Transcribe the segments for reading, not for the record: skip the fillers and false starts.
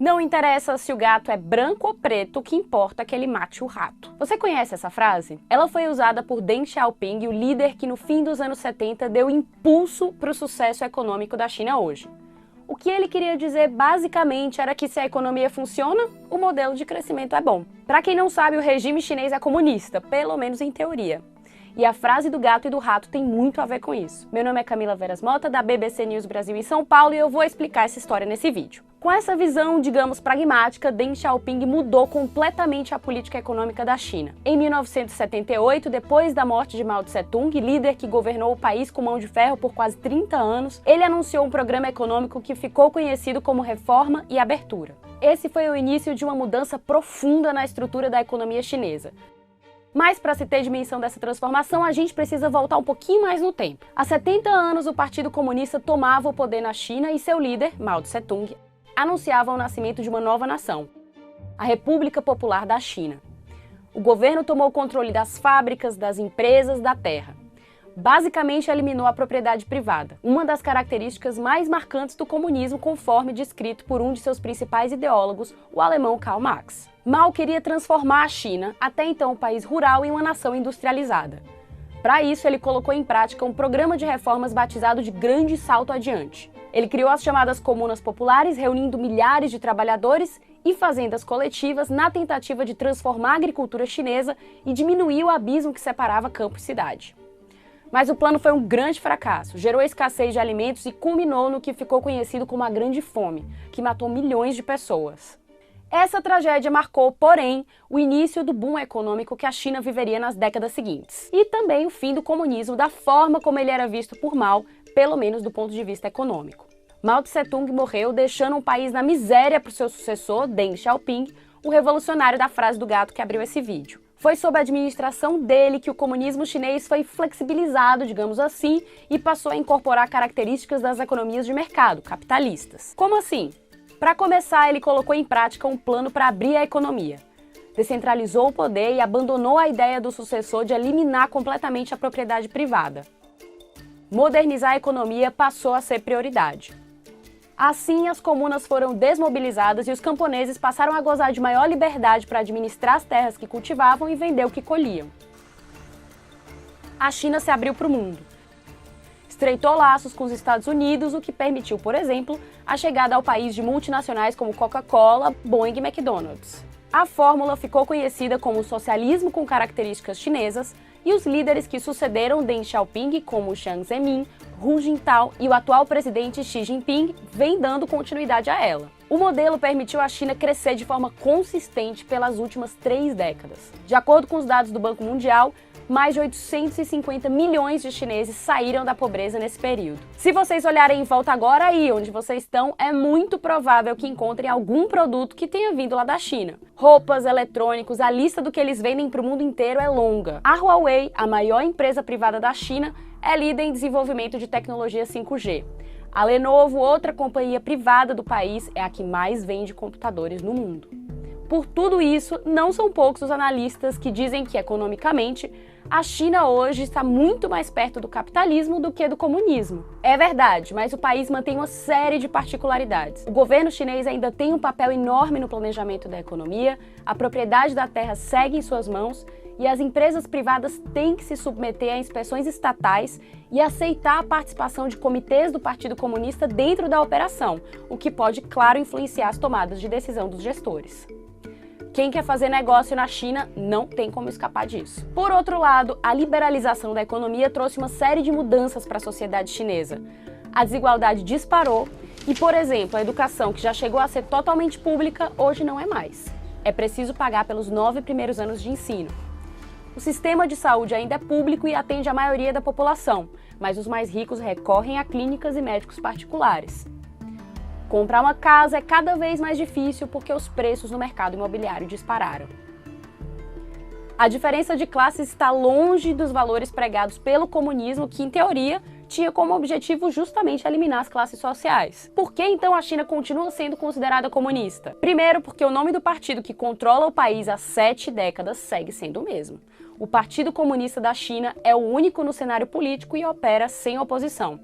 Não interessa se o gato é branco ou preto, o que importa é que ele mate o rato. Você conhece essa frase? Ela foi usada por Deng Xiaoping, o líder que no fim dos anos 70 deu impulso para o sucesso econômico da China hoje. O que ele queria dizer basicamente era que se a economia funciona, o modelo de crescimento é bom. Para quem não sabe, o regime chinês é comunista, pelo menos em teoria. E a frase do gato e do rato tem muito a ver com isso. Meu nome é Camila Veras Mota, da BBC News Brasil em São Paulo, e eu vou explicar essa história nesse vídeo. Com essa visão, digamos, pragmática, Deng Xiaoping mudou completamente a política econômica da China. Em 1978, depois da morte de Mao Tse-tung, líder que governou o país com mão de ferro por quase 30 anos, ele anunciou um programa econômico que ficou conhecido como Reforma e Abertura. Esse foi o início de uma mudança profunda na estrutura da economia chinesa. Mas para se ter dimensão dessa transformação, a gente precisa voltar um pouquinho mais no tempo. Há 70 anos, o Partido Comunista tomava o poder na China e seu líder, Mao Tse-tung, anunciava o nascimento de uma nova nação, a República Popular da China. O governo tomou o controle das fábricas, das empresas, da terra. Basicamente eliminou a propriedade privada, uma das características mais marcantes do comunismo, conforme descrito por um de seus principais ideólogos, o alemão Karl Marx. Mao queria transformar a China, até então um país rural, em uma nação industrializada. Para isso, ele colocou em prática um programa de reformas batizado de Grande Salto Adiante. Ele criou as chamadas comunas populares, reunindo milhares de trabalhadores e fazendas coletivas na tentativa de transformar a agricultura chinesa e diminuir o abismo que separava campo e cidade. Mas o plano foi um grande fracasso, gerou escassez de alimentos e culminou no que ficou conhecido como a Grande Fome, que matou milhões de pessoas. Essa tragédia marcou, porém, o início do boom econômico que a China viveria nas décadas seguintes. E também o fim do comunismo da forma como ele era visto por Mao, pelo menos do ponto de vista econômico. Mao Tse-tung morreu, deixando um país na miséria para o seu sucessor, Deng Xiaoping, o revolucionário da frase do gato que abriu esse vídeo. Foi sob a administração dele que o comunismo chinês foi flexibilizado, digamos assim, e passou a incorporar características das economias de mercado, capitalistas. Como assim? Para começar, ele colocou em prática um plano para abrir a economia. Descentralizou o poder e abandonou a ideia do sucessor de eliminar completamente a propriedade privada. Modernizar a economia passou a ser prioridade. Assim, as comunas foram desmobilizadas e os camponeses passaram a gozar de maior liberdade para administrar as terras que cultivavam e vender o que colhiam. A China se abriu para o mundo. Estreitou laços com os Estados Unidos, o que permitiu, por exemplo, a chegada ao país de multinacionais como Coca-Cola, Boeing e McDonald's. A fórmula ficou conhecida como socialismo com características chinesas, e os líderes que sucederam Deng Xiaoping, como Jiang Zemin, Hu Jintao e o atual presidente Xi Jinping, vêm dando continuidade a ela. O modelo permitiu à China crescer de forma consistente pelas últimas 3 décadas. De acordo com os dados do Banco Mundial, mais de 850 milhões de chineses saíram da pobreza nesse período. Se vocês olharem em volta agora aí onde vocês estão, é muito provável que encontrem algum produto que tenha vindo lá da China. Roupas, eletrônicos, a lista do que eles vendem para o mundo inteiro é longa. A Huawei, a maior empresa privada da China, é líder em desenvolvimento de tecnologia 5G. A Lenovo, outra companhia privada do país, é a que mais vende computadores no mundo. Por tudo isso, não são poucos os analistas que dizem que, economicamente, a China hoje está muito mais perto do capitalismo do que do comunismo. É verdade, mas o país mantém uma série de particularidades. O governo chinês ainda tem um papel enorme no planejamento da economia, a propriedade da terra segue em suas mãos e as empresas privadas têm que se submeter a inspeções estatais e aceitar a participação de comitês do Partido Comunista dentro da operação, o que pode, claro, influenciar as tomadas de decisão dos gestores. Quem quer fazer negócio na China não tem como escapar disso. Por outro lado, a liberalização da economia trouxe uma série de mudanças para a sociedade chinesa. A desigualdade disparou e, por exemplo, a educação, que já chegou a ser totalmente pública, hoje não é mais. É preciso pagar pelos 9 primeiros anos de ensino. O sistema de saúde ainda é público e atende a maioria da população, mas os mais ricos recorrem a clínicas e médicos particulares. Comprar uma casa é cada vez mais difícil porque os preços no mercado imobiliário dispararam. A diferença de classes está longe dos valores pregados pelo comunismo, que, em teoria, tinha como objetivo justamente eliminar as classes sociais. Por que então a China continua sendo considerada comunista? Primeiro, porque o nome do partido que controla o país há 7 décadas segue sendo o mesmo. O Partido Comunista da China é o único no cenário político e opera sem oposição.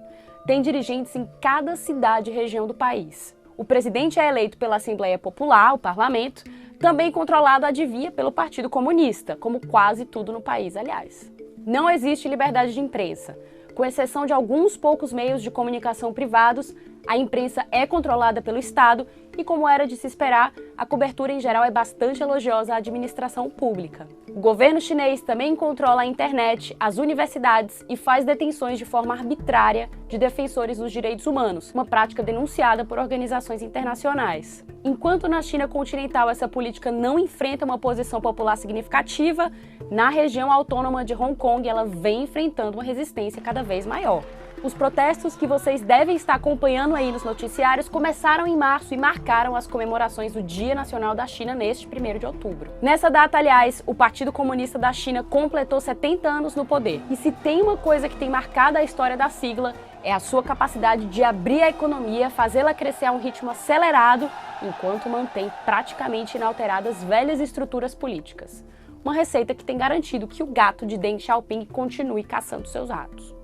Tem dirigentes em cada cidade e região do país. O presidente é eleito pela Assembleia Popular, o parlamento, também controlado, adivinha, pelo Partido Comunista, como quase tudo no país, aliás. Não existe liberdade de imprensa. Com exceção de alguns poucos meios de comunicação privados, a imprensa é controlada pelo Estado e, como era de se esperar, a cobertura em geral é bastante elogiosa à administração pública. O governo chinês também controla a internet, as universidades e faz detenções de forma arbitrária de defensores dos direitos humanos, uma prática denunciada por organizações internacionais. Enquanto na China continental essa política não enfrenta uma oposição popular significativa, na região autônoma de Hong Kong ela vem enfrentando uma resistência cada vez maior. Os protestos que vocês devem estar acompanhando aí nos noticiários começaram em março e marcaram as comemorações do Dia Nacional da China neste 1º de outubro. Nessa data, aliás, o Partido Comunista da China completou 70 anos no poder. E se tem uma coisa que tem marcado a história da sigla, é a sua capacidade de abrir a economia, fazê-la crescer a um ritmo acelerado, enquanto mantém praticamente inalteradas velhas estruturas políticas. Uma receita que tem garantido que o gato de Deng Xiaoping continue caçando seus ratos.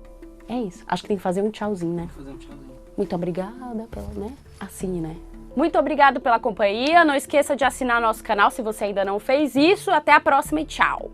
É isso. Acho que tem que fazer um tchauzinho, né? Fazer um tchauzinho. Muito obrigada pela, né? Assim, né? Muito obrigado pela companhia. Não esqueça de assinar nosso canal se você ainda não fez isso. Até a próxima e tchau!